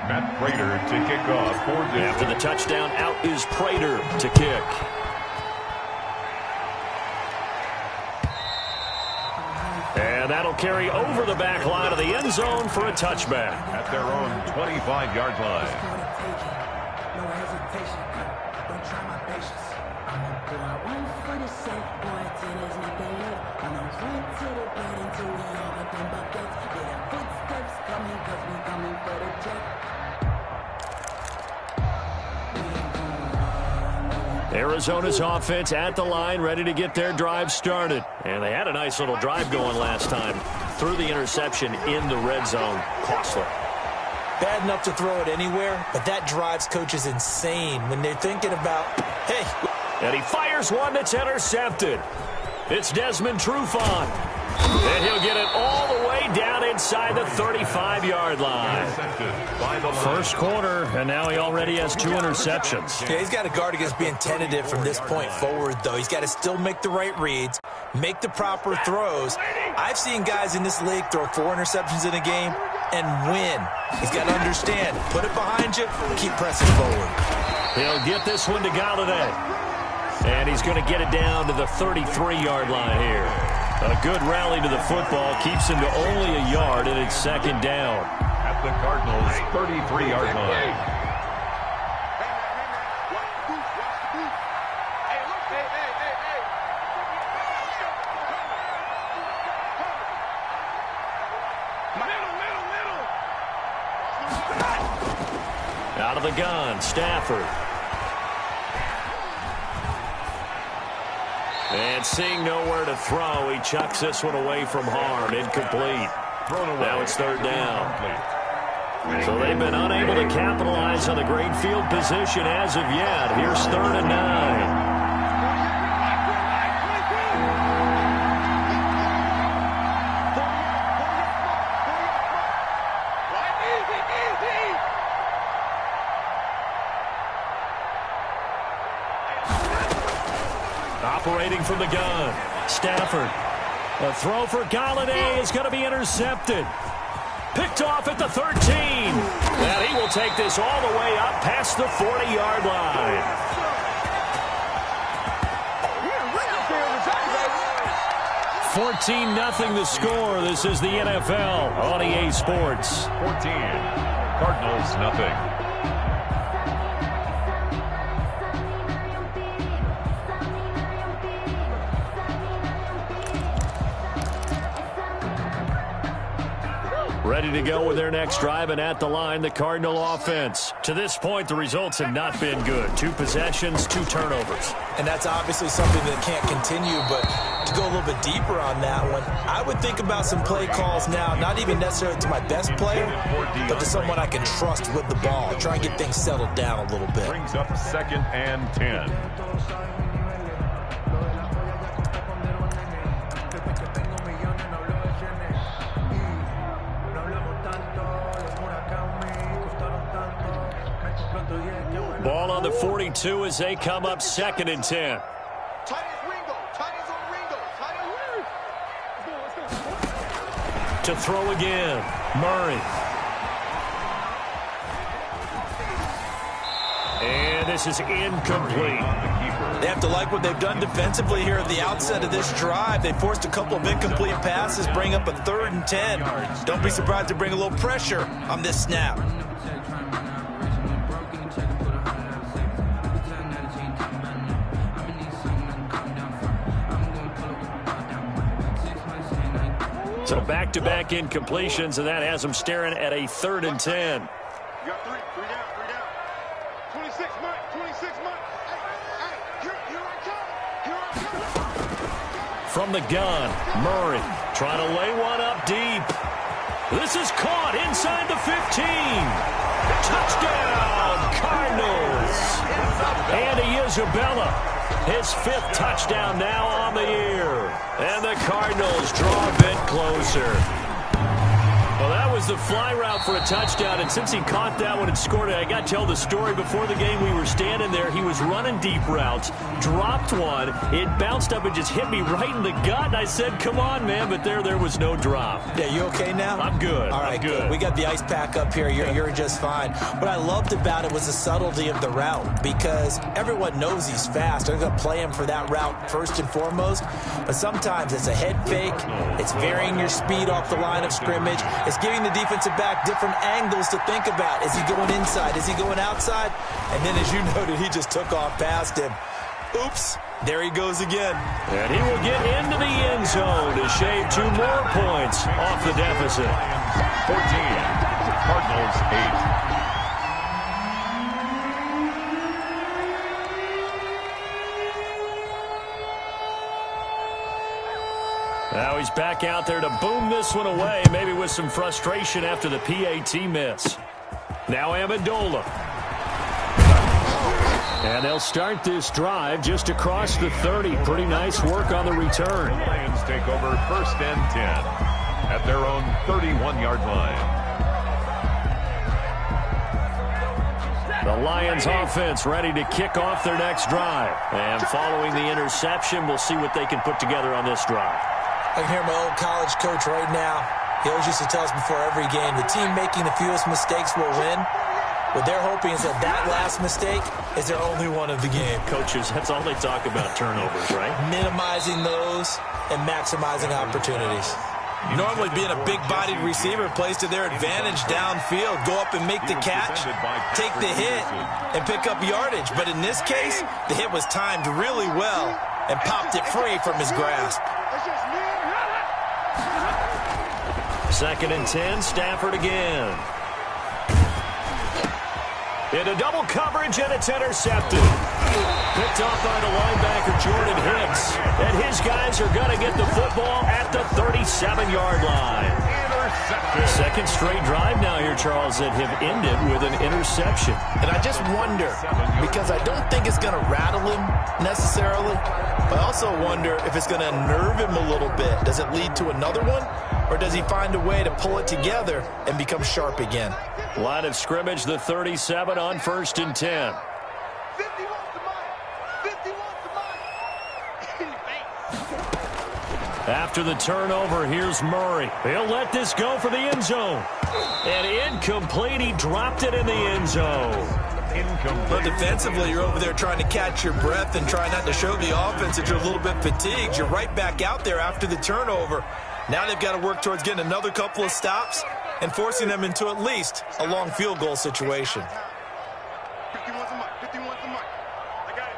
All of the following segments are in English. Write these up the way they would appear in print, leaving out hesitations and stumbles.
Matt Prater to kick off for this. After the touchdown, out is Prater to kick. And that'll carry over the back line of the end zone for a touchback. At their own 25-yard line. No hesitation. Don't try my patience. I'ma pull out one for the safe boy till there's nothing left. I'ma run to the bed until we all got them buckets. Yeah, footsteps coming cause we coming for the check. Arizona's offense at the line, ready to get their drive started. And they had a nice little drive going last time. Threw the interception in the red zone. Costly. Bad enough to throw it anywhere, but that drives coaches insane when they're thinking about, hey. And he fires one that's intercepted. It's Desmond Trufant. And he'll get it all the way down inside the 35-yard line. First quarter, and now he already has 2 interceptions. Yeah, he's got to guard against being tentative from this point forward, though. He's got to still make the right reads, make the proper throws. I've seen guys in this league throw 4 interceptions in a game and win. He's got to understand, put it behind you, keep pressing forward. He'll get this one to Galladay. And he's going to get it down to the 33-yard line here. A good rally to the football keeps him to only a yard, and it's second down. At the Cardinals' 33-yard line. Out of the gun, Stafford. And seeing nowhere to throw, he chucks this one away from harm. Incomplete. Now it's third down. So they've been unable to capitalize on the great field position as of yet. Here's 3rd and 9. Operating from the gun, Stafford. A throw for Galladay is going to be intercepted. Picked off at the 13. And he will take this all the way up past the 40-yard line. $14-0 the score. This is the NFL on EA Sports. 14. Cardinals nothing. Ready to go with their next drive, and at the line, the Cardinal offense. To this point, the results have not been good. 2 possessions, 2 turnovers. And that's obviously something that can't continue, but to go a little bit deeper on that one, I would think about some play calls now, not even necessarily to my best player, but to someone I can trust with the ball. Try and get things settled down a little bit. Brings up 2nd and 10. Ball on the 42 as they come up 2nd and 10. To throw again, Murray. And this is incomplete. They have to like what they've done defensively here at the outset of this drive. They forced a couple of incomplete passes, bring up a 3rd and 10. Don't be surprised to bring a little pressure on this snap. So back-to-back incompletions, and that has them staring at a 3rd and 10. You got 3 down. 26 Mike. Here I come. From the gun, Murray trying to lay one up deep. This is caught inside the 15. Touchdown, Cardinals. Andy Isabella, his 5th touchdown now on the year. And the Cardinals draw a bit closer. Well, that was was the fly route for a touchdown, and since he caught that one and scored it, I got to tell the story. Before the game, we were standing there. He was running deep routes, dropped one. It bounced up and just hit me right in the gut, and I said, come on, man, but there was no drop. Yeah, you okay now? I'm good. All right, I'm good. We got the ice pack up here. You're just fine. What I loved about it was the subtlety of the route, because everyone knows he's fast. They're going to play him for that route first and foremost, but sometimes it's a head fake. It's varying your speed off the line of scrimmage. It's giving the defensive back different angles to think about. Is he going inside? Is he going outside? And then, as you noted, he just took off past him. Oops, there he goes again. And he will get into the end zone to shave 2 more points off the deficit. 14, Cardinals 8. Now he's back out there to boom this one away, maybe with some frustration after the PAT miss. Now Amendola. And they'll start this drive just across the 30. Pretty nice work on the return. The Lions take over 1st and 10 at their own 31-yard line. The Lions offense ready to kick off their next drive. And following the interception, we'll see what they can put together on this drive. I can hear my old college coach right now. He always used to tell us before every game, the team making the fewest mistakes will win. What they're hoping is that last mistake is their only one of the game. Coaches, that's all they talk about, turnovers, right? Minimizing those and maximizing opportunities. Normally being a big-bodied receiver plays to their advantage downfield. Go up and make the catch, take the hit, and pick up yardage. But in this case, the hit was timed really well and popped it free from his grasp. 2nd and 10, Stafford again. Into double coverage, and it's intercepted. Picked off by the linebacker, Jordan Hicks. And his guys are going to get the football at the 37-yard line. Second straight drive now here, Charles, that have ended with an interception. And I just wonder, because I don't think it's going to rattle him necessarily, but I also wonder if it's going to unnerve him a little bit. Does it lead to another one? Or does he find a way to pull it together and become sharp again? Line of scrimmage, the 37 on 1st and 10. 50 wants the mic. 50 wants the mic. After the turnover, here's Murray. He'll let this go for the end zone. And incomplete. He dropped it in the end zone. But defensively, you're over there trying to catch your breath and try not to show the offense that you're a little bit fatigued. You're right back out there after the turnover. Now they've got to work towards getting another couple of stops and forcing them into at least a long field goal situation. 50 wants the mic. 50 wants the mic. I got it.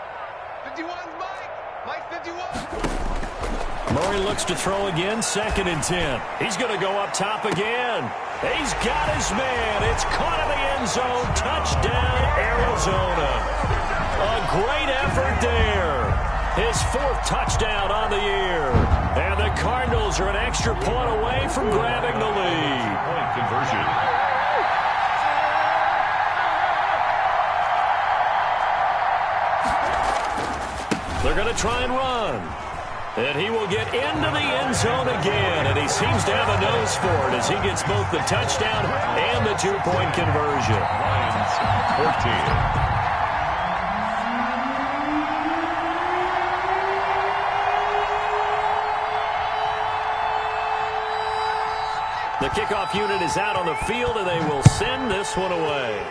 50 wants Mike. Mike 51. Murray looks to throw again, 2nd and 10. He's going to go up top again. He's got his man. It's caught in the end zone. Touchdown, Arizona. A great effort there. His 4th touchdown on the year. And the Cardinals are an extra point away from grabbing the lead. Point conversion. They're going to try and run. And he will get into the end zone again. And he seems to have a nose for it as he gets both the touchdown and the 2-point conversion. Lions 14. The kickoff unit is out on the field, and they will send this one away.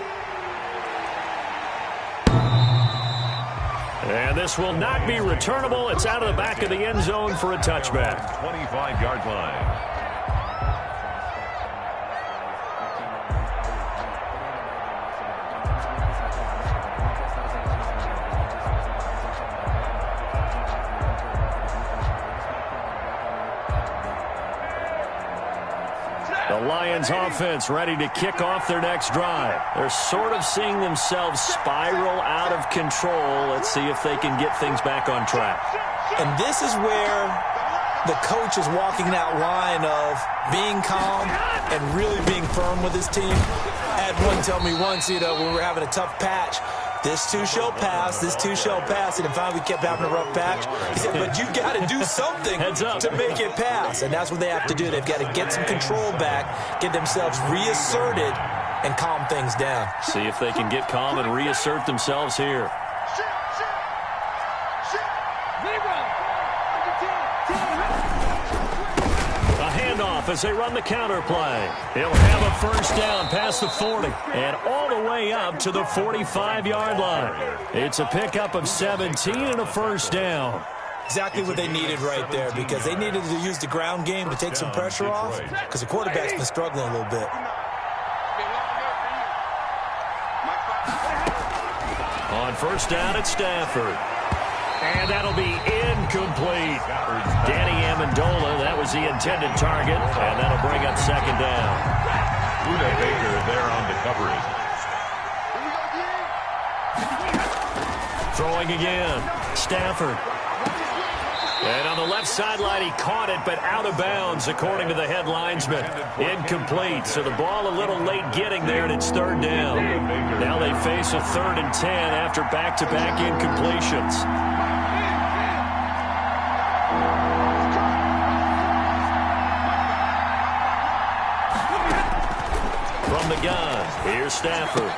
And this will not be returnable. It's out of the back of the end zone for a touchback. 25-yard line. The Lions offense ready to kick off their next drive. They're sort of seeing themselves spiral out of control. Let's see if they can get things back on track. And this is where the coach is walking that line of being calm and really being firm with his team. I had one tell me once, when we were having a tough patch, This too shall pass. This too shall pass. And finally, we kept having a rough patch. He said, but you've got to do something to make it pass. And that's what they have to do. They've got to get some control back, get themselves reasserted, and calm things down. See if they can get calm and reassert themselves here. As they run the counter play. He'll have a first down past the 40 and all the way up to the 45-yard line. It's a pickup of 17 and a first down. Exactly what they needed right there, because they needed to use the ground game to take some pressure off, because the quarterback's been struggling a little bit. On first down, it's Stafford. And that'll be incomplete. Danny Amendola, that was the intended target, and that'll bring up second down. Buda Baker there on the coverage. Throwing again, Stafford. And on the left sideline, he caught it, but out of bounds, according to the head linesman. Incomplete, so the ball a little late getting there, and it's third down. Now they face a 3rd and 10 after back-to-back incompletions. From the gun, here's Stafford.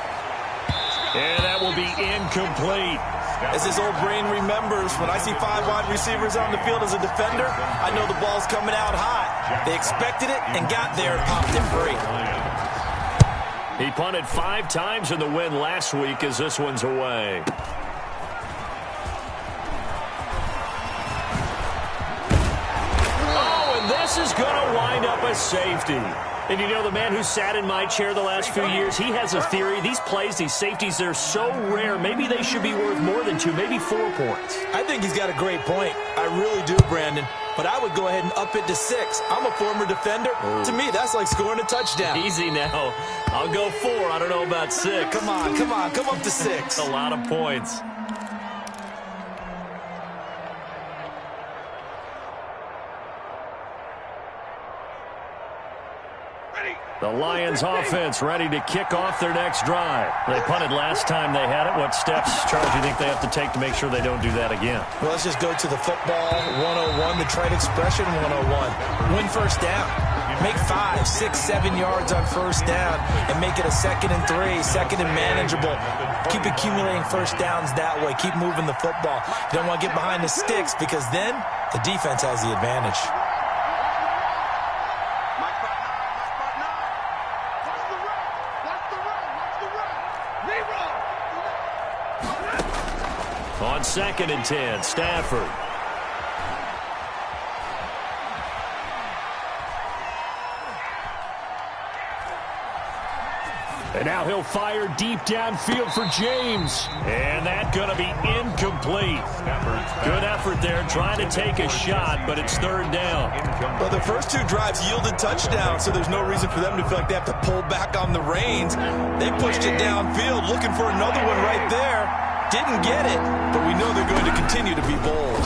And that will be incomplete. As his old brain remembers, when I see 5 wide receivers on the field as a defender, I know the ball's coming out hot. They expected it and got there and popped it free. He punted 5 times in the win last week as this one's away. Oh, and this is going to wind up a safety. And you know, the man who sat in my chair the last few years, he has a theory. These plays, these safeties, they're so rare. Maybe they should be worth more than 2, maybe 4 points. I think he's got a great point. I really do, Brandon. But I would go ahead and up it to 6. I'm a former defender. Ooh. To me, that's like scoring a touchdown. Easy now. I'll go 4. I don't know about 6. Come on. Come up to 6. A lot of points. The Lions offense ready to kick off their next drive. They punted last time they had it. What steps, Charles, do you think they have to take to make sure they don't do that again? Well, let's just go to the football 101, the trade expression 101. Win first down. Make 5, 6, 7 yards on first down and make it a 2nd and 3, 2nd and manageable. Keep accumulating first downs that way. Keep moving the football. You don't want to get behind the sticks because then the defense has the advantage. On 2nd and 10, Stafford. And now he'll fire deep downfield for James. And that's going to be incomplete. Good effort there trying to take a shot, but it's 3rd down. Well, the first 2 drives yielded touchdowns, so there's no reason for them to feel like they have to pull back on the reins. They pushed it downfield, looking for another one right there. Didn't get it, but we know they're going to continue to be bold.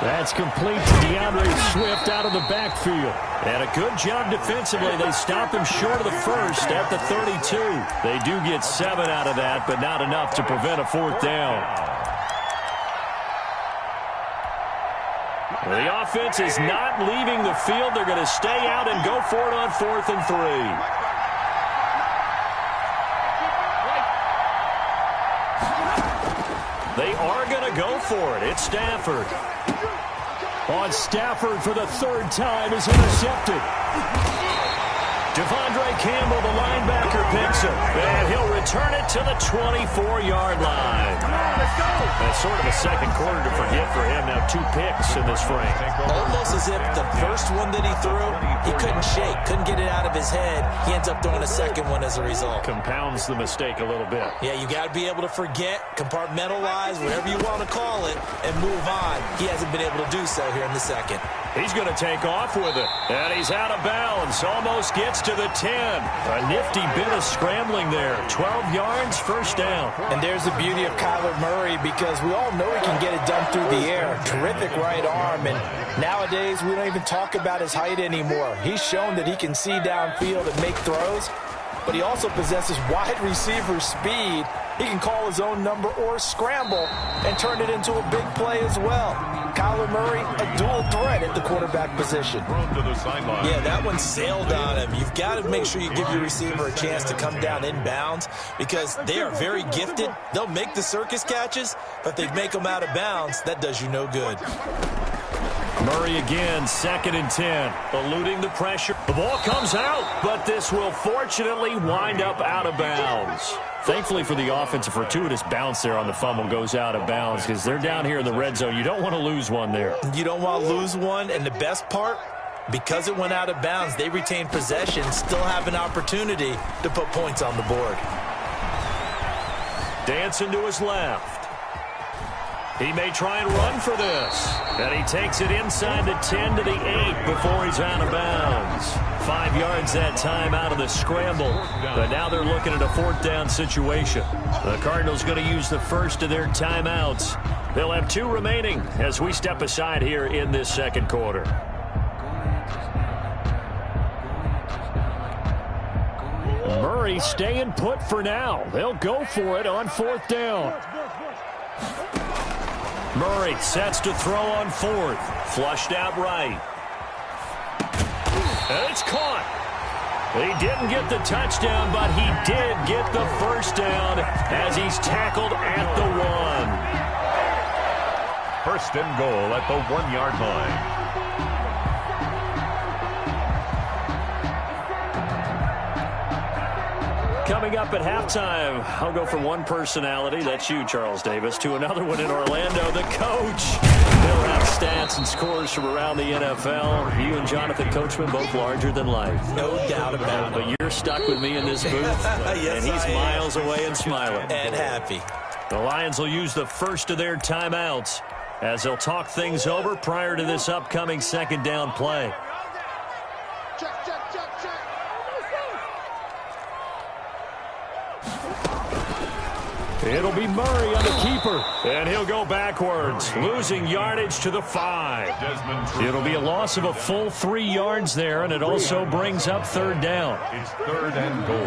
That's complete to DeAndre Swift out of the backfield. And a good job defensively. They stop him short of the first at the 32. They do get 7 out of that, but not enough to prevent a 4th down. The offense is not leaving the field. They're going to stay out and go for it on 4th and 3. They are going to go for it. It's Stafford. On Stafford for the 3rd time is intercepted. Devondre Campbell, the linebacker, picks him. And he'll return it to the 24-yard line. That's sort of a second quarter to forget for him. Now 2 picks in this frame. Almost as if the first one that he threw, he couldn't shake, couldn't get it out of his head. He ends up throwing a second one as a result. Compounds the mistake a little bit. Yeah, you got to be able to forget, compartmentalize, whatever you want to call it, and move on. He hasn't been able to do so here in the second. He's going to take off with it. And he's out of bounds. Almost gets to the 10. A nifty bit of scrambling there. 12 yards, first down. And there's the beauty of Kyler Murray, because we all know he can get it done through the air. Terrific right arm. And nowadays, we don't even talk about his height anymore. He's shown that he can see downfield and make throws. But he also possesses wide receiver speed he can call his own number or scramble and turn it into a big play as well. Kyler Murray, a dual threat at the quarterback position. Yeah, that one sailed on him. You've got to make sure you give your receiver a chance to come down inbounds because they are very gifted. They'll make the circus catches, but if they make them out of bounds, that does you no good. Murray again, 2nd and 10, eluding the pressure. The ball comes out, but this will fortunately wind up out of bounds. Thankfully for the offense, a fortuitous bounce there on the fumble goes out of bounds because they're down here in the red zone. You don't want to lose one there. You don't want to lose one, and the best part, because it went out of bounds, they retain possession, still have an opportunity to put points on the board. Dancing to his left. He may try and run for this. And he takes it inside the 10 to the 8 before he's out of bounds. 5 yards that time out of the scramble. But now they're looking at a 4th down situation. The Cardinals going to use the first of their timeouts. They'll have 2 remaining as we step aside here in this 2nd quarter. Murray staying put for now. They'll go for it on 4th down. Murray sets to throw on 4th. Flushed out right. And it's caught. He didn't get the touchdown, but he did get the first down as he's tackled at the 1. 1st and goal at the 1-yard line. Coming up at halftime, I'll go from one personality, that's you, Charles Davis, to another one in Orlando, the coach. He'll have stats and scores from around the NFL. You and Jonathan Coachman, both larger than life. No doubt about it. But you're stuck with me in this booth, Yes, and he's miles away and smiling. And happy. The Lions will use the first of their timeouts as they'll talk things over prior to this upcoming 2nd down play. It'll be Murray on the keeper, and he'll go backwards, losing yardage to the 5. It'll be a loss of a full 3 yards there, and it also brings up 3rd down. It's 3rd and goal.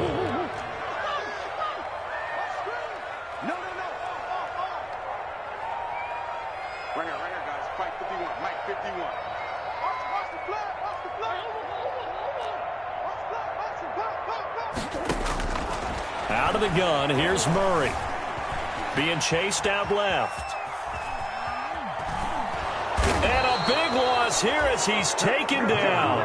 Right here, guys. Fight 51. Mike 51. Watch the blood. Watch the blood. Watch the blood. Out of the gun, here's Murray. Being chased out left. And a big loss here as he's taken down.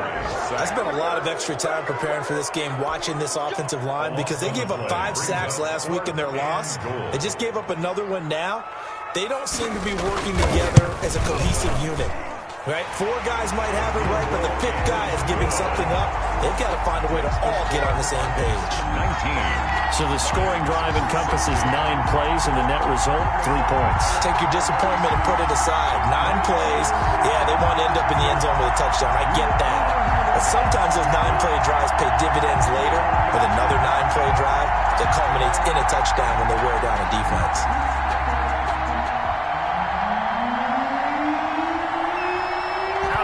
I spent a lot of extra time preparing for this game watching this offensive line because they gave up 5 sacks last week in their loss. They just gave up another one now. They don't seem to be working together as a cohesive unit. Right? 4 guys might have it right, but the 5th guy is giving something up. They've got to find a way to all get on the same page. 19. So the scoring drive encompasses 9 plays, and the net result, 3 points. Take your disappointment and put it aside. 9 plays. Yeah, they want to end up in the end zone with a touchdown. I get that. But sometimes those 9-play drives pay dividends later with another 9-play drive that culminates in a touchdown when they wear down a defense.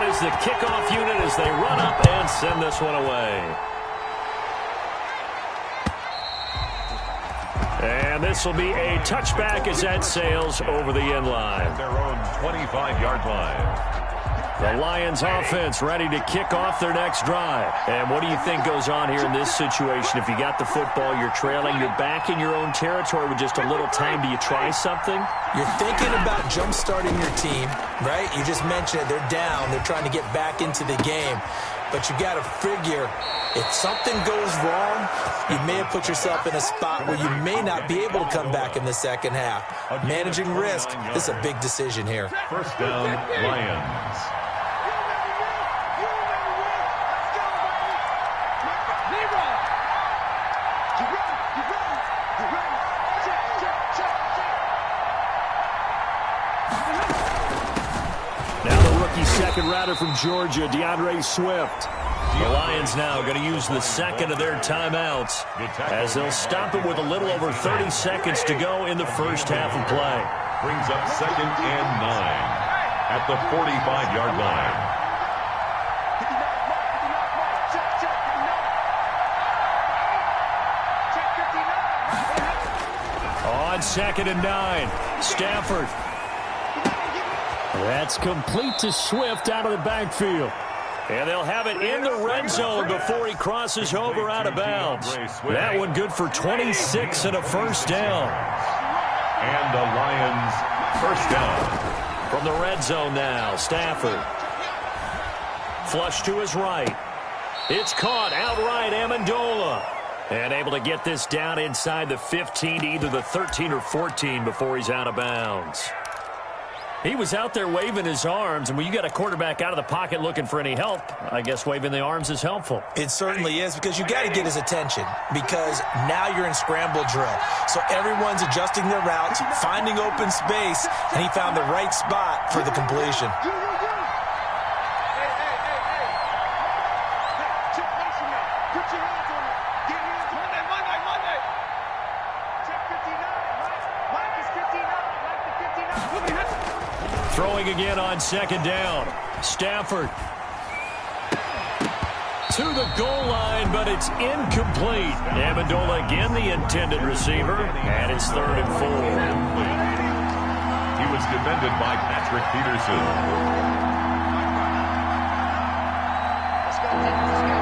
Is the kickoff unit as they run up and send this one away. And this will be a touchback as that sails over the end line. Their own 25-yard line. The Lions offense ready to kick off their next drive. And what do you think goes on here in this situation? If you got the football, you're trailing, you're back in your own territory with just a little time. Do you try something? You're thinking about jump-starting your team, right? You just mentioned it. They're down. They're trying to get back into the game. But you got to figure if something goes wrong, you may have put yourself in a spot where you may not be able to come back in the second half. Managing risk, this is a big decision here. 1st down, Lions. Second rounder from Georgia, DeAndre Swift. The Lions now going to use the 2nd of their timeouts as they'll stop it with a little over 30 seconds to go in the first half of play. Brings up 2nd and 9 at the 45-yard line. on 2nd and 9. Stafford. That's complete to Swift out of the backfield. And they'll have it in the red zone before he crosses over out of bounds. That one good for 26 and a first down. And the Lions first down. From the red zone now, Stafford. Flush to his right. It's caught outright, Amendola. And able to get this down inside the 15 to either the 13 or 14 before he's out of bounds. He was out there waving his arms, and when you got a quarterback out of the pocket looking for any help, I guess waving the arms is helpful. It certainly is, because you got to get his attention, because now you're in scramble drill. So everyone's adjusting their routes, finding open space, and he found the right spot for the completion. Throwing again on 2nd down. Stafford to the goal line, but it's incomplete. Amendola again the intended receiver, and it's 3rd and 4. He was defended by Patrick Peterson. Let's go, Tim. Let's go.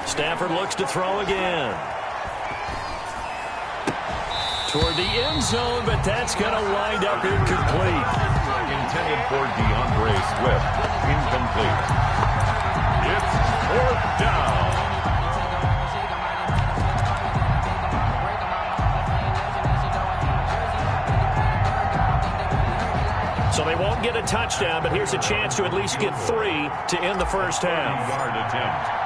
Stafford looks to throw again. Toward the end zone, but that's going to wind up incomplete. Intended for DeAndre Swift. Incomplete. It's 4th down. So they won't get a touchdown, but here's a chance to at least get 3 to end the first half. Yard attempt.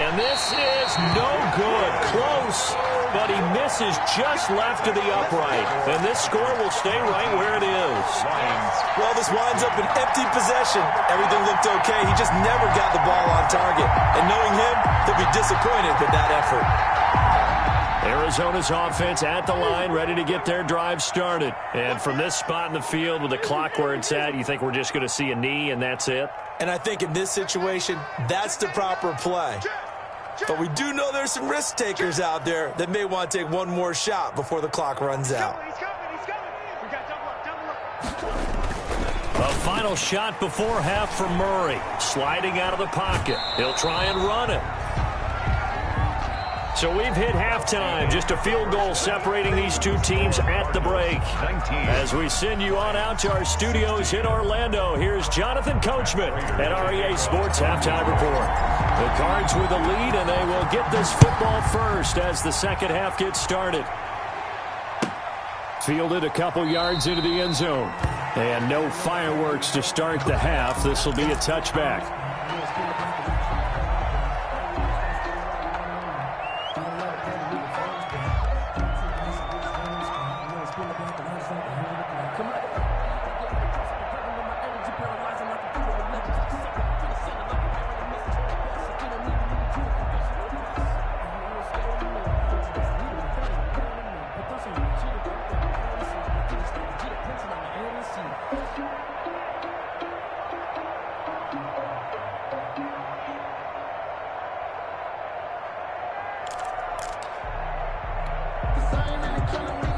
And this is no good. Close, but he misses just left of the upright. And this score will stay right where it is. Well, this winds up an empty possession. Everything looked okay. He just never got the ball on target. And knowing him, he'll be disappointed with that effort. Arizona's offense at the line, ready to get their drive started. And from this spot in the field with the clock where it's at, you think we're just going to see a knee and that's it? And I think in this situation, that's the proper play. But we do know there's some risk takers out there that may want to take one more shot before the clock runs out. He's coming. We got double up. A final shot before half for Murray. Sliding out of the pocket. He'll try and run it. So we've hit halftime. Just a field goal separating these two teams at the break. 19. As we send you on out to our studios in Orlando, here's Jonathan Coachman at REA Sports Halftime Report. The Cards with a lead, and they will get this football first as the second half gets started. Fielded a couple yards into the end zone. And no fireworks to start the half. This will be a touchback.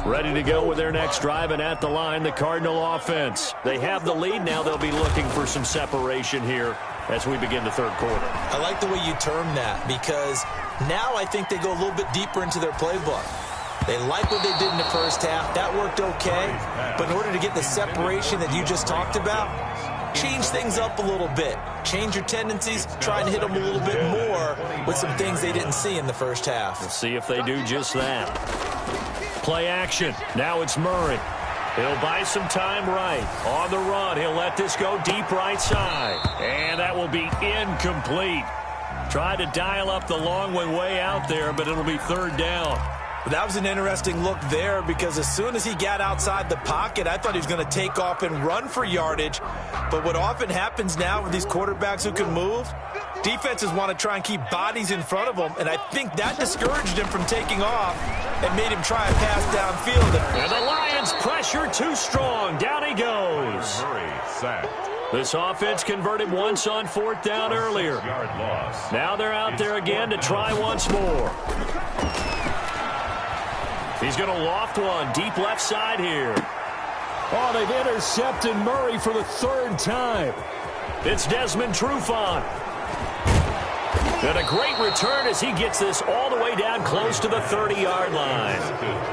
Ready to go with their next drive, and at the line, the Cardinal offense. They have the lead. Now they'll be looking for some separation here as we begin the third quarter. I like the way you term that, because now I think they go a little bit deeper into their playbook. They like what they did in the first half. That worked okay. But in order to get the separation that you just talked about, change things up a little bit. Change your tendencies, try and hit them a little bit more with some things they didn't see in the first half. We'll see if they do just that. Play action. Now it's Murray. He'll buy some time right. On the run, he'll let this go deep right side. And that will be incomplete. Tried to dial up the long one way out there, but it'll be third down. That was an interesting look there, because as soon as he got outside the pocket, I thought he was going to take off and run for yardage. But what often happens now with these quarterbacks who can move, Defenses want to try and keep bodies in front of them, and I think that discouraged him from taking off and made him try a pass downfield. And the Lions pressure too strong. Down he goes. Murray sacked. This offense converted once on 4th down earlier. Yard loss. Now they're out there again to try once more. He's going to loft one deep left side here. Oh, they've intercepted Murray for the 3rd time. It's Desmond Trufant. And a great return as he gets this all the way down close to the 30-yard line.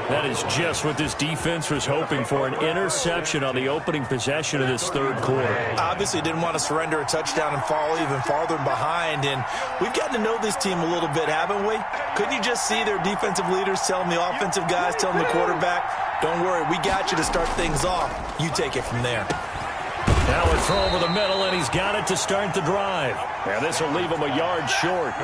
That is just what this defense was hoping for, an interception on the opening possession of this 3rd quarter. Obviously didn't want to surrender a touchdown and fall even farther behind, and we've gotten to know this team a little bit, haven't we? Couldn't you just see their defensive leaders telling the offensive guys, telling the quarterback, don't worry, we got you to start things off. You take it from there. Now a throw over the middle, and he's got it to start the drive. Now this will leave him a yard short.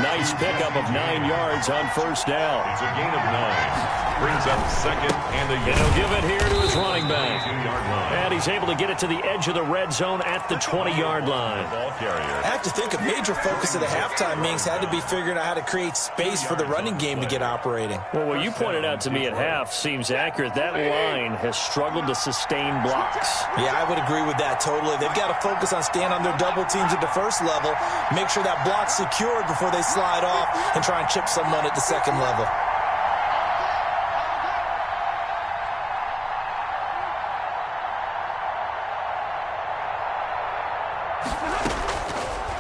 Nice pickup of 9 yards on 1st down. It's a gain of 9. Brings up 2nd and a And he'll give it here to his running back. And he's able to get it to the edge of the red zone at the 20-yard line. I have to think a major focus of the halftime meetings had to be figuring out how to create space for the running game to get operating. Well, what you pointed out to me at half seems accurate. That line has struggled to sustain blocks. Yeah, I would agree with that totally. They've got to focus on staying on their double teams at the 1st level, make sure that block's secured before they slide off and try and chip someone at the 2nd level.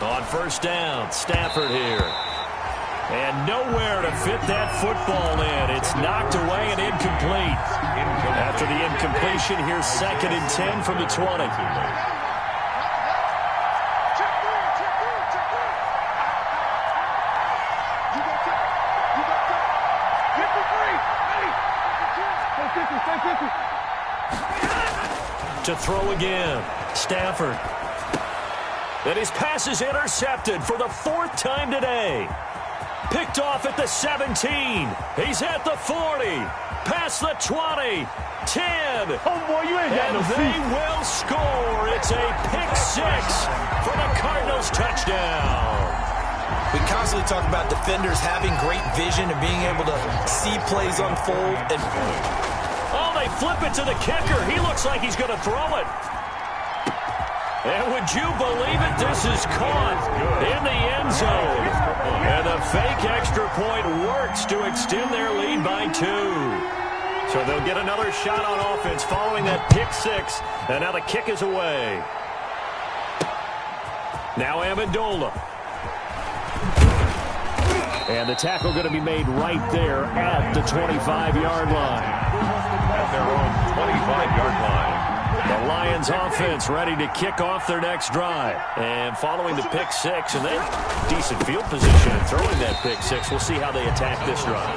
On 1st down, Stafford here. And nowhere to fit that football in. It's knocked away and incomplete. After the incompletion, here's 2nd and 10 from the 20. To throw again, Stafford. And his pass is intercepted for the 4th time today. Picked off at the 17. He's at the 40. Past the 20. 10. Oh, boy, you ain't got and no they feet. will score. It's a pick 6 for the Cardinals touchdown. We constantly talk about defenders having great vision and being able to see plays unfold. And oh, they flip it to the kicker. He looks like he's going to throw it. And would you believe it? This is caught in the end zone. And the fake extra point works to extend their lead by 2. So they'll get another shot on offense following that pick 6. And now the kick is away. Now Amendola. And the tackle going to be made right there at the 25-yard line. At their own 25-yard line. The Lions offense ready to kick off their next drive. And following the pick 6, and they decent field position and throwing that pick 6. We'll see how they attack this drive.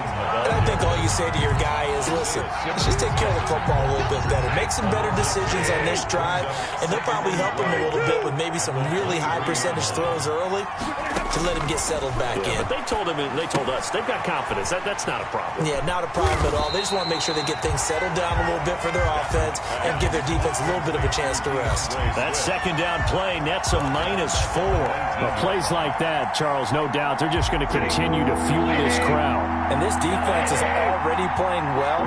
And I think all you say to your guy is, listen, let's just take care of the football a little bit better. Make some better decisions on this drive, and they'll probably help him a little bit with maybe some really high percentage throws early to let him get settled back in. But they told us they've got confidence. That's not a problem. Yeah, not a problem at all. They just want to make sure they get things settled down a little bit for their offense and give their defense a little bit of a chance to rest. That 2nd down play nets a -4. Well, plays like that, Charles, no doubt, they're just going to continue to fuel this crowd. And this defense is already playing well,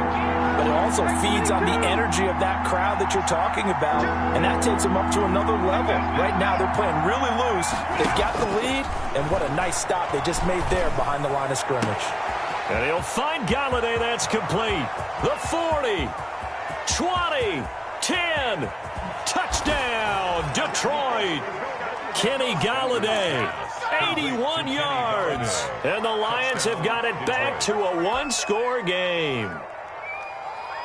but it also feeds on the energy of that crowd that you're talking about, and that takes them up to another level. Right now, they're playing really loose. They've got the lead, and what a nice stop they just made there behind the line of scrimmage. And he'll find Galladay. That's complete. The 40, 20, 10. Touchdown, Detroit. Kenny Galladay, 81 yards. And the Lions have got it back to a 1-score game.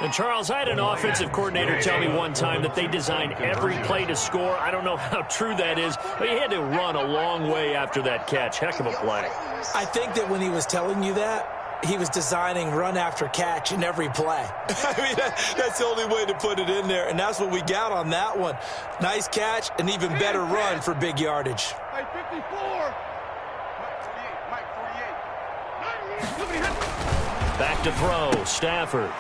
And, Charles, I had an offensive coordinator tell me one time that they designed every play to score. I don't know how true that is, but he had to run a long way after that catch. Heck of a play. I think that when he was telling you that, he was designing run after catch in every play. I mean, that's the only way to put it in there, and that's what we got on that one. Nice catch, an even better run for big yardage. Mike 54. Mike 48. Back to throw, Stafford.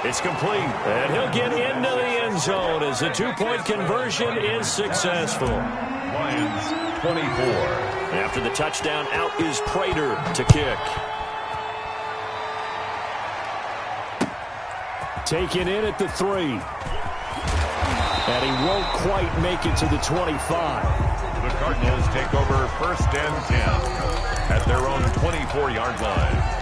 It's complete, and he'll get into the end zone as the 2-point conversion is successful. Lions 24. After the touchdown, out is Prater to kick. Taken in at the 3. And he won't quite make it to the 25. The Cardinals take over 1st and 10 at their own 24-yard line.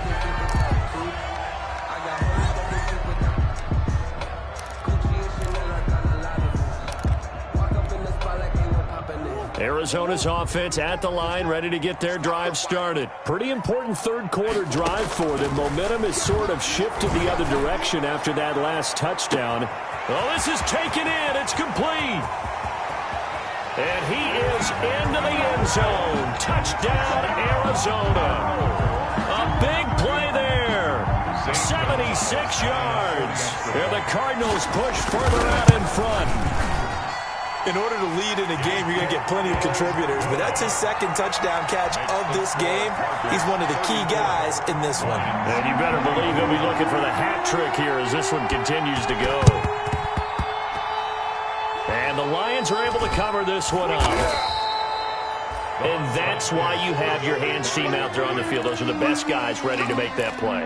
Arizona's offense at the line, ready to get their drive started. Pretty important third-quarter drive for them. Momentum has sort of shifted the other direction after that last touchdown. Well, this is taken in. It's complete. And he is into the end zone. Touchdown, Arizona. A big play there. 76 yards. And the Cardinals push further out in front. In order to lead in a game, you're going to get plenty of contributors, but that's his second touchdown catch of this game. He's one of the key guys in this one. And you better believe he'll be looking for the hat trick here as this one continues to go. And the Lions are able to cover this one up. And that's why you have your hands team out there on the field. Those are the best guys ready to make that play.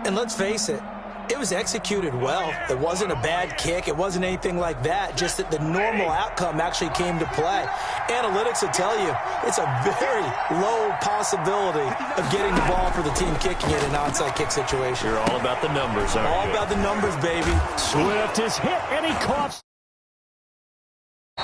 And let's face it, it was executed well. It wasn't a bad kick. It wasn't anything like that. Just that the normal outcome actually came to play. Analytics will tell you it's a very low possibility of getting the ball for the team kicking it in an onside kick situation. You're all about the numbers, aren't you? All about the numbers, baby. Swift is hit, and he caught.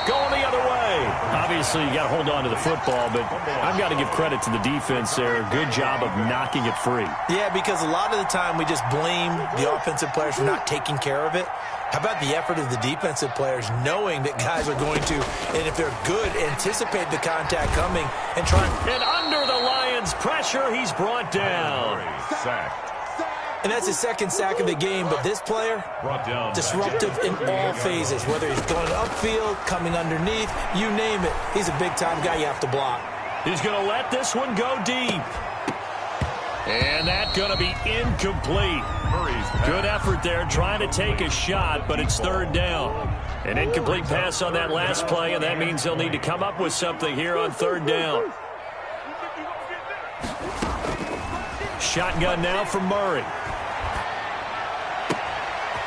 Going the other way. Obviously, you got to hold on to the football, but I've got to give credit to the defense there. Good job of knocking it free. Yeah, because a lot of the time we just blame the offensive players for not taking care of it. How about the effort of the defensive players knowing that guys are going to, and if they're good, anticipate the contact coming and try. And under the Lions' pressure, he's brought down. Sacked. And that's his second sack of the game, but this player, disruptive in all phases, whether he's going upfield, coming underneath, you name it. He's a big-time guy you have to block. He's going to let this one go deep. And that's going to be incomplete. Good effort there, trying to take a shot, but it's third down. An incomplete pass on that last play, and that means they'll need to come up with something here on third down. Shotgun now for Murray.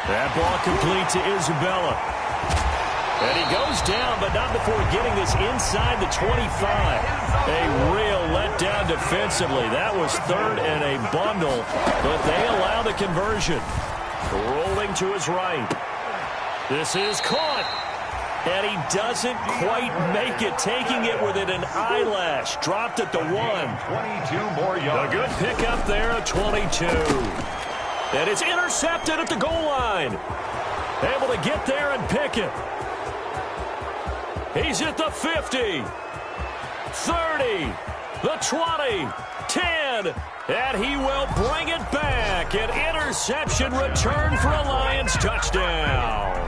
That ball complete to Isabella. And he goes down, but not before getting this inside the 25. A real letdown defensively. That was third and a bundle, but they allow the conversion. Rolling to his right. This is caught. And he doesn't quite make it, taking it within an eyelash. Dropped at the 1. 22 more yards. A good pickup there at 22. And it's intercepted at the goal line. Able to get there and pick it. He's at the 50, 30, the 20, 10, and he will bring it back. An interception return for a Lions touchdown.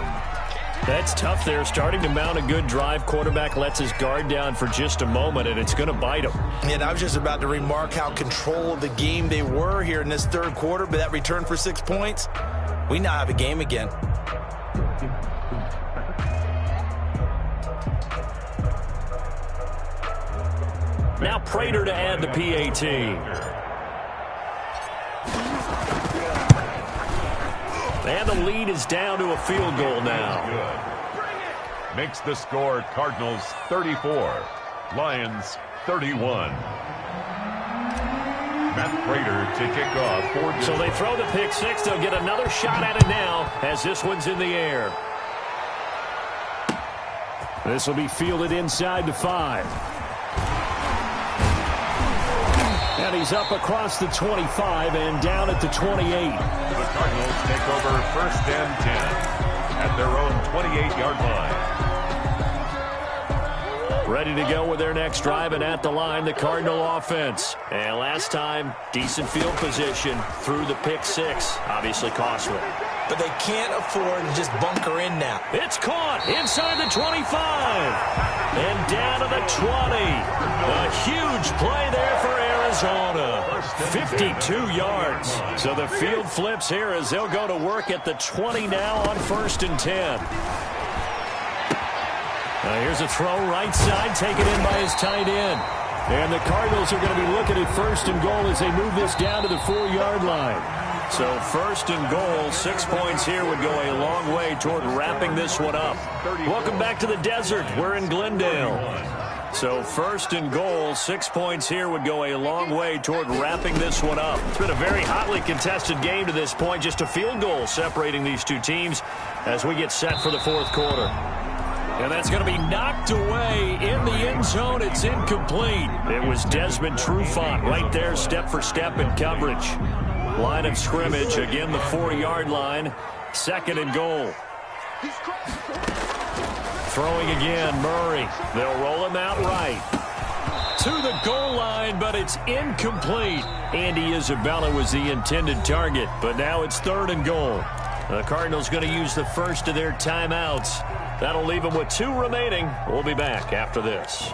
That's tough there, starting to mount a good drive. Quarterback lets his guard down for just a moment, and it's going to bite him. And I was just about to remark how control of the game they were here in this third quarter, but that return for 6 points, we now have a game again. Now Prater to add the PAT. And the lead is down to a field goal now. Good. Makes the score Cardinals 34, Lions 31. Matt Prater to kick off. So they throw the pick six. They'll get another shot at it now as this one's in the air. This will be fielded inside the 5. And he's up across the 25 and down at the 28. The Cardinals take over 1st and 10 at their own 28-yard line. Ready to go with their next drive, and at the line, the Cardinal offense. And last time, decent field position through the pick six. Obviously costly. But they can't afford to just bunker in now. It's caught inside the 25 and down to the 20. A huge play there for Arizona. 52 yards. So the field flips here as they'll go to work at the 20 now on 1st and 10. Here's a throw right side, taken in by his tight end. And the Cardinals are going to be looking at 1st and goal as they move this down to the 4-yard line. So 1st and goal, 6 points here would go a long way toward wrapping this one up. Welcome back to the desert. We're in Glendale. So 1st and goal, 6 points here would go a long way toward wrapping this one up. It's been a very hotly contested game to this point. Just a field goal separating these two teams as we get set for the 4th quarter. And that's going to be knocked away in the end zone. It's incomplete. It was Desmond Trufant right there, step for step in coverage. Line of scrimmage, again the 4-yard line. 2nd and goal. Throwing again, Murray. They'll roll him out right. To the goal line, but it's incomplete. Andy Isabella was the intended target, but now it's 3rd and goal. The Cardinals going to use the first of their timeouts. That'll leave them with 2 remaining. We'll be back after this.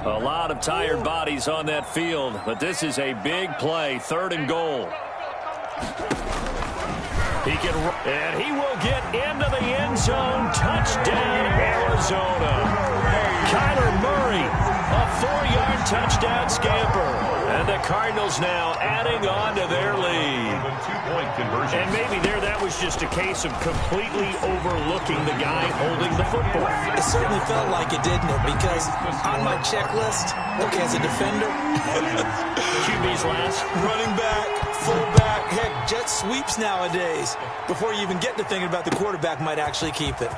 A lot of tired bodies on that field, but this is a big play. 3rd and goal. And he will get into the end zone. Touchdown, Arizona. Kyler Murray, a 4-yard touchdown scamper. And the Cardinals now adding on to their lead. And maybe that was just a case of completely overlooking the guy holding the football. It certainly felt like it, didn't it? Because on my checklist, okay, as a defender, QB's last. Running back, fullback, heck, jet sweeps nowadays. Before you even get to thinking about the quarterback might actually keep it.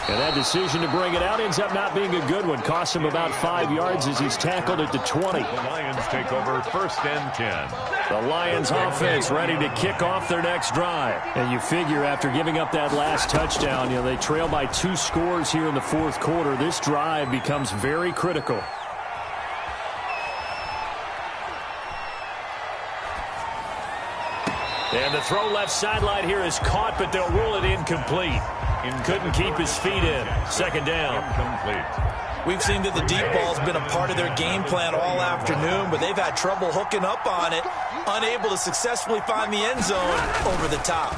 And that decision to bring it out ends up not being a good one. Costs him about 5 yards as he's tackled at the 20. The Lions take over 1st and 10. The Lions offense ready to kick off their next drive. And you figure after giving up that last touchdown, they trail by 2 scores here in the 4th quarter. This drive becomes very critical. And the throw left sideline here is caught, but they'll rule it incomplete. Couldn't keep his feet in. 2nd down. Incomplete. We've seen that the deep ball's been a part of their game plan all afternoon, but they've had trouble hooking up on it, unable to successfully find the end zone over the top.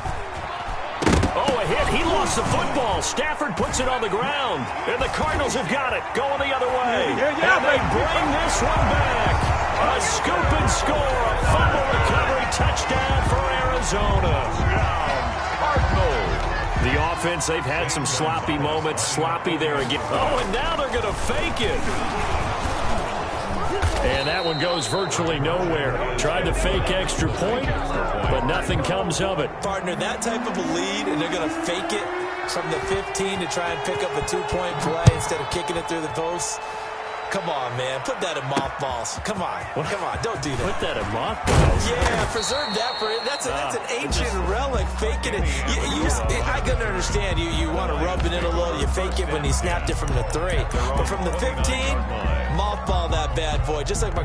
Oh, a hit. He lost the football. Stafford puts it on the ground. And the Cardinals have got it. Going the other way. And they bring this one back. A scoop and score. A fumble recovery touchdown for Arizona. Cardinals. The offense, they've had some sloppy moments. Sloppy there again. Oh, and now they're going to fake it. And that one goes virtually nowhere. Tried to fake extra point, but nothing comes of it. Partner, that type of a lead, and they're going to fake it from the 15 to try and pick up a 2-point play instead of kicking it through the posts. Come on, man. Put that in mothballs. Come on. Come on. Don't do that. Put that in mothballs? Yeah, preserve that for it. That's an ancient relic. Faking it. I can understand you want to rub it in a little. You fake it when he snapped it from the 3. But from the 15, mothball that bad boy. Just like my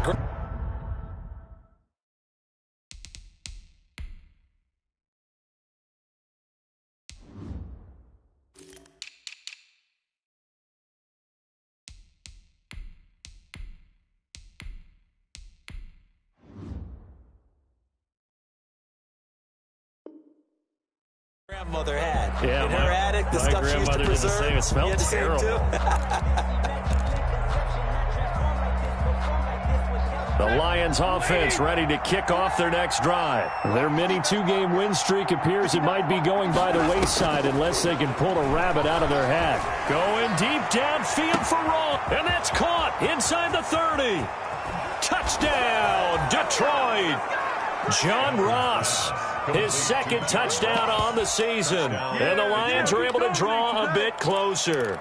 grandmother had. Yeah, in her attic, the stuff she used to preserve. Did the same. It smelled terrible. The Lions offense ready to kick off their next drive. Their mini 2-game win streak appears it might be going by the wayside unless they can pull a rabbit out of their hat. Going deep downfield for Roll, and that's caught inside the 30. Touchdown, Detroit. John Ross, his 2nd touchdown on the season. And the Lions are able to draw a bit closer.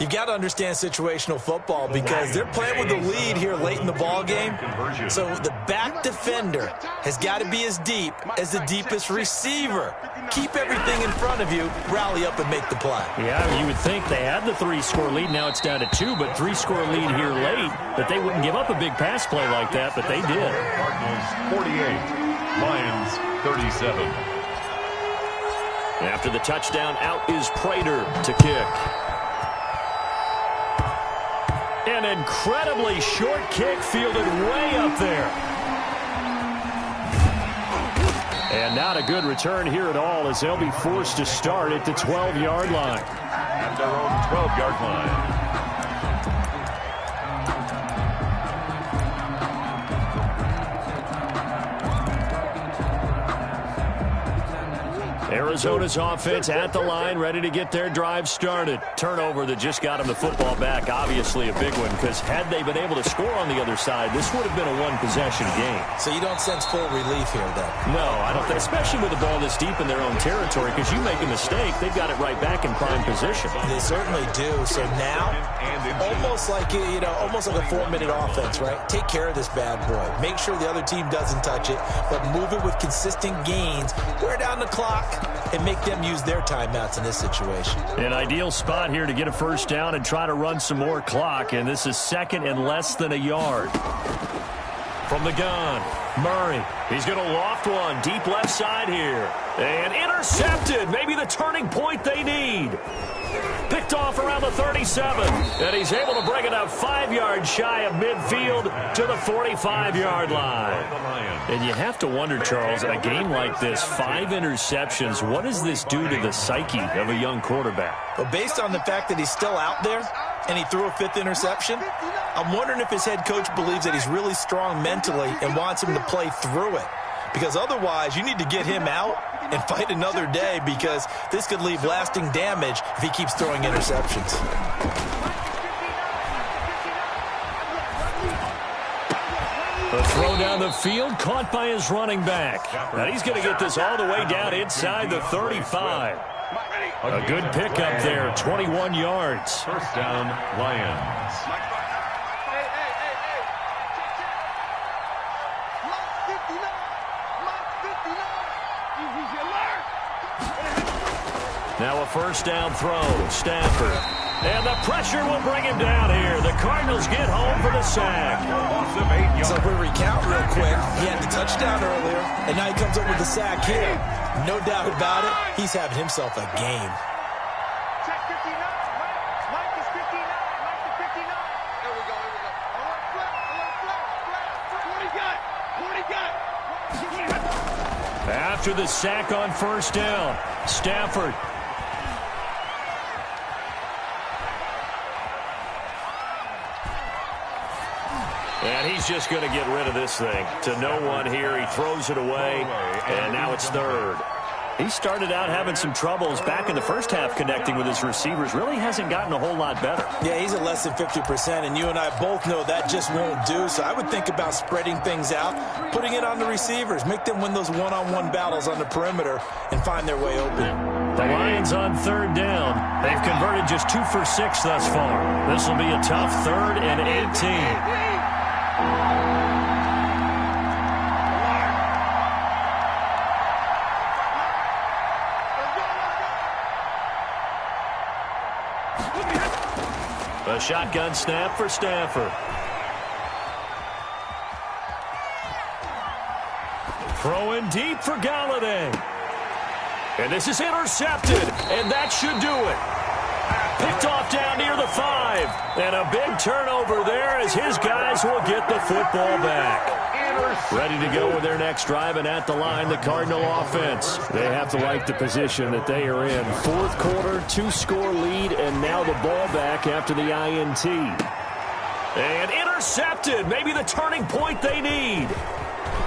You got to understand situational football because they're playing with the lead here late in the ball game. So the back defender has got to be as deep as the deepest receiver. Keep everything in front of you, rally up and make the play. Yeah, you would think they had the 3-score lead. Now it's down to 2, but 3-score lead here late, that they wouldn't give up a big pass play like that, but they did. Cardinals 48, Lions 37. After the touchdown, out is Prater to kick. An incredibly short kick fielded way up there. And not a good return here at all, as they'll be forced to start at the 12-yard line. At their own 12-yard line. Arizona's offense at the line, ready to get their drive started. Turnover that just got them the football back, obviously a big one, because had they been able to score on the other side, this would have been a one-possession game. So you don't sense full relief here, then? No, I don't think, especially with the ball this deep in their own territory, because you make a mistake, they've got it right back in prime position. They certainly do. So now, almost like a 4-minute offense, right? Take care of this bad boy. Make sure the other team doesn't touch it, but move it with consistent gains. Wear down the clock and make them use their timeouts in this situation. An ideal spot here to get a first down and try to run some more clock, and this is second and less than a yard. From the gun, Murray. He's going to loft one deep left side here. And intercepted. Maybe the turning point they need. Picked off around the 37. And he's able to bring it up 5 yards shy of midfield to the 45-yard line. And you have to wonder, Charles, in a game like this, 5 interceptions, what does this do to the psyche of a young quarterback? Well, based on the fact that he's still out there and he threw a 5th interception, I'm wondering if his head coach believes that he's really strong mentally and wants him to play through it. Because otherwise, you need to get him out and fight another day, because this could leave lasting damage if he keeps throwing interceptions. A throw down the field, caught by his running back. Now he's going to get this all the way down inside the 35. A good pickup there, 21 yards. First down, Lions. Now a first down throw, Stafford. And the pressure will bring him down here. The Cardinals get home for the sack. So if we recount real quick, he had the touchdown earlier, and now he comes up with the sack here. No doubt about it, he's having himself a game. Check 59. Mike is 59. Mike is 59. There we go. What he got? After the sack on first down, Stafford. And he's just going to get rid of this thing. To no one here. He throws it away, and now it's third. He started out having some troubles back in the first half connecting with his receivers. Really hasn't gotten a whole lot better. Yeah, he's at less than 50%, and you and I both know that just won't do. So I would think about spreading things out, putting it on the receivers, make them win those one-on-one battles on the perimeter and find their way open. The Lions on third down. They've converted just 2 for 6 thus far. This will be a tough 3rd and 18. A shotgun snap for Stafford. Throwing deep for Galladay. And this is intercepted, and that should do it. Picked off down near the 5. And a big turnover there as his guys will get the football back. Ready to go with their next drive, and at the line, the Cardinal offense. They have to like the position that they are in. 4th quarter, 2-score lead, and now the ball back after the INT. And intercepted, maybe the turning point they need.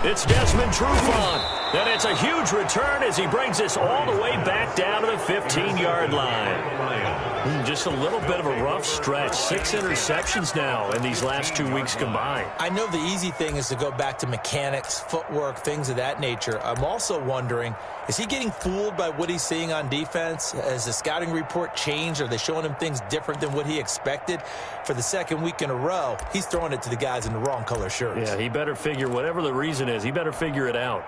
It's Desmond Trufant, and it's a huge return as he brings this all the way back down to the 15-yard line. Just a little bit of a rough stretch. 6 interceptions now in these last 2 weeks combined. I know the easy thing is to go back to mechanics, footwork, things of that nature. I'm also wondering, is he getting fooled by what he's seeing on defense? Has the scouting report changed? Are they showing him things different than what he expected? For the 2nd week in a row, he's throwing it to the guys in the wrong color shirts. Yeah, he better figure, whatever the reason is, he better figure it out.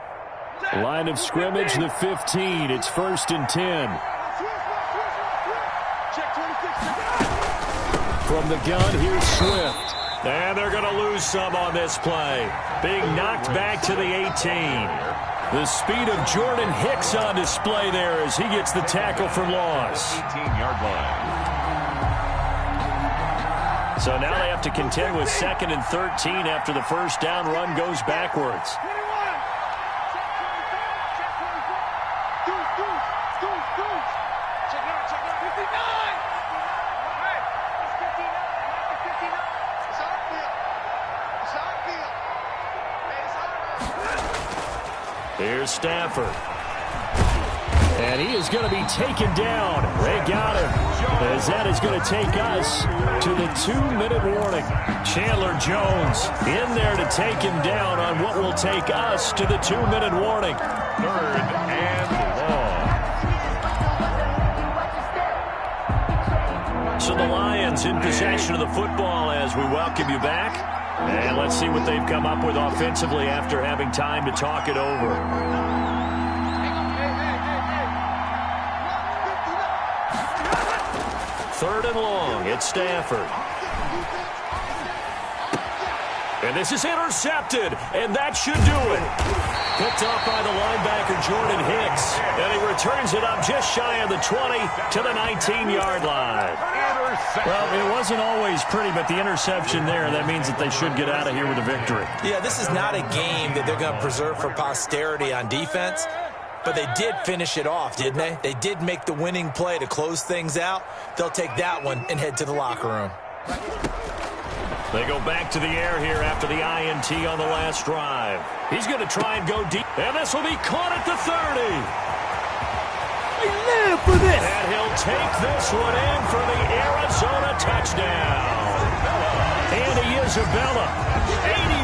Line of scrimmage, the 15. It's 1st and 10. From the gun, here's Swift. And they're going to lose some on this play. Being knocked back to the 18. The speed of Jordan Hicks on display there as he gets the tackle for loss. 18-yard line. So now they have to contend with 2nd and 13 after the first down run goes backwards. Here's Stafford. And he is going to be taken down. They got him. As that is going to take us to the 2-minute warning. Chandler Jones in there to take him down on what will take us to the 2-minute warning. 3rd and long. So the Lions in possession of the football as we welcome you back. And let's see what they've come up with offensively after having time to talk it over. 3rd and long. It's Stafford. And this is intercepted, and that should do it. Picked off by the linebacker, Jordan Hicks. And he returns it up just shy of the 20 to the 19-yard line. Well, it wasn't always pretty, but the interception there, that means that they should get out of here with a victory. Yeah, this is not a game that they're going to preserve for posterity on defense. But they did finish it off, didn't they? They did make the winning play to close things out. They'll take that one and head to the locker room. They go back to the air here after the INT on the last drive. He's going to try and go deep. And this will be caught at the 30. We live for this. And he'll take this one in for the Arizona touchdown. Andy Isabella,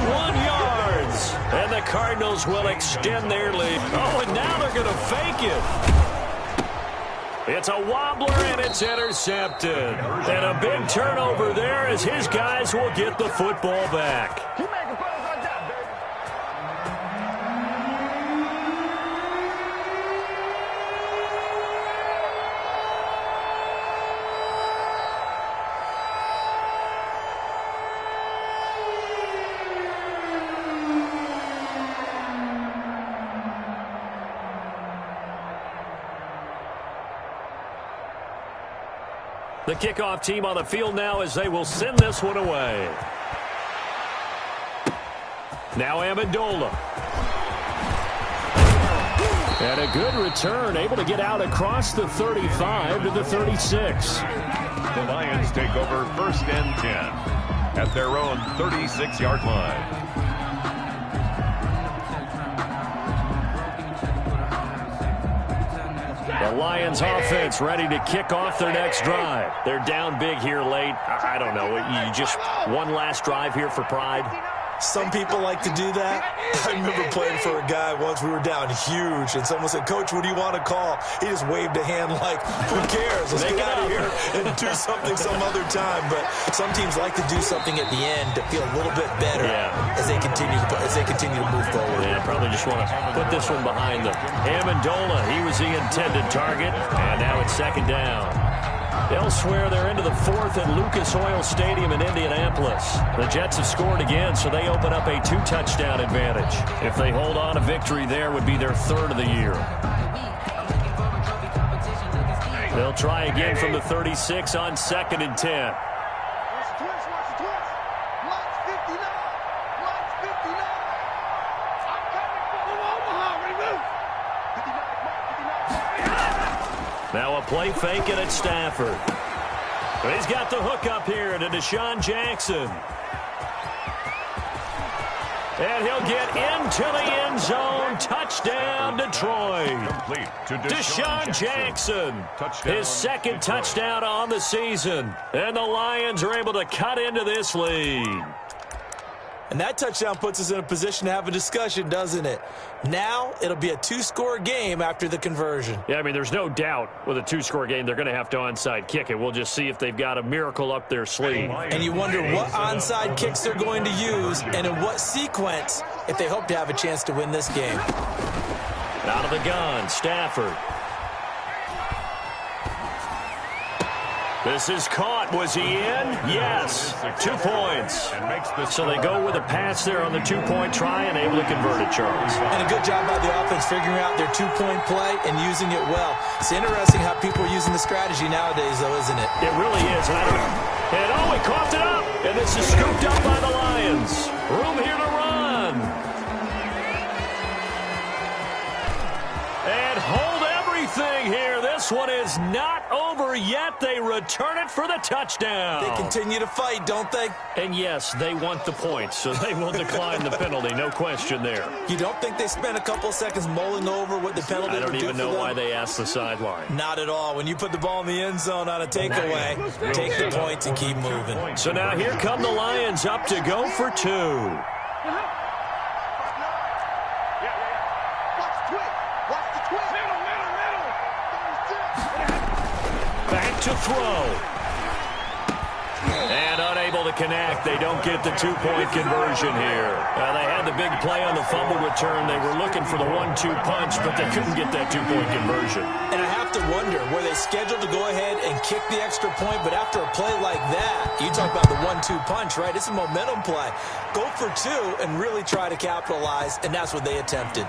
81 yards. And the Cardinals will extend their lead. Oh, and now they're going to fake it. It's a wobbler, and it's intercepted. And a big turnover there as his guys will get the football back. The kickoff team on the field now as they will send this one away. Now Amendola. And a good return, able to get out across the 35 to the 36. The Lions take over 1st and 10 at their own 36-yard line. The Lions offense ready to kick off their next drive. They're down big here late. I don't know. You just one last drive here for pride. Some people like to do that. I remember playing for a guy once. We were down huge, and someone said, "Coach, what do you want to call?" He just waved a hand like, "Who cares? Let's get out of here and do something some other time." But some teams like to do something at the end to feel a little bit better as they continue to move forward. Yeah, probably just want to put this one behind them. Amendola, he was the intended target, and now it's 2nd down. Elsewhere, they're into the 4th at Lucas Oil Stadium in Indianapolis. The Jets have scored again, so they open up a 2-touchdown advantage. If they hold on, a victory there would be their 3rd of the year. They'll try again from the 36 on 2nd and 10. Now a play fake it at Stafford. He's got the hook up here to Deshaun Jackson. And he'll get into the end zone. Touchdown, Detroit. Deshaun Jackson. His 2nd touchdown on the season. And the Lions are able to cut into this lead. And that touchdown puts us in a position to have a discussion, doesn't it? Now it'll be a 2-score game after the conversion. Yeah, I mean, there's no doubt with a 2-score game they're going to have to onside kick it. We'll just see if they've got a miracle up their sleeve. And you wonder what onside kicks they're going to use and in what sequence if they hope to have a chance to win this game. Out of the gun, Stafford. This is caught. Was he in? Yes. 2 points. So they go with a pass there on the 2-point try and able to convert it, Charles. And a good job by the offense figuring out their 2-point play and using it well. It's interesting how people are using the strategy nowadays, though, isn't it? It really is. And he coughed it up. And this is scooped up by the Lions. Room here to run. And hold everything. thing here. This one is not over yet. They return it for the touchdown. They continue to fight, don't they? And yes, they want the points, so they will decline the penalty. No question there. You don't think they spent a couple of seconds mulling over what the penalty would do for them? I don't even know why they asked the sideline. Not at all. When you put the ball in the end zone on a takeaway, take the points and keep moving. So now here come the Lions up to go for 2. Back to throw. And unable to connect. They don't get the 2-point conversion here. They had the big play on the fumble return. They were looking for the 1-2 punch, but they couldn't get that 2-point conversion. And I have to wonder, were they scheduled to go ahead and kick the extra point, but after a play like that, you talk about the 1-2 punch, right? It's a momentum play. Go for 2 and really try to capitalize, and that's what they attempted.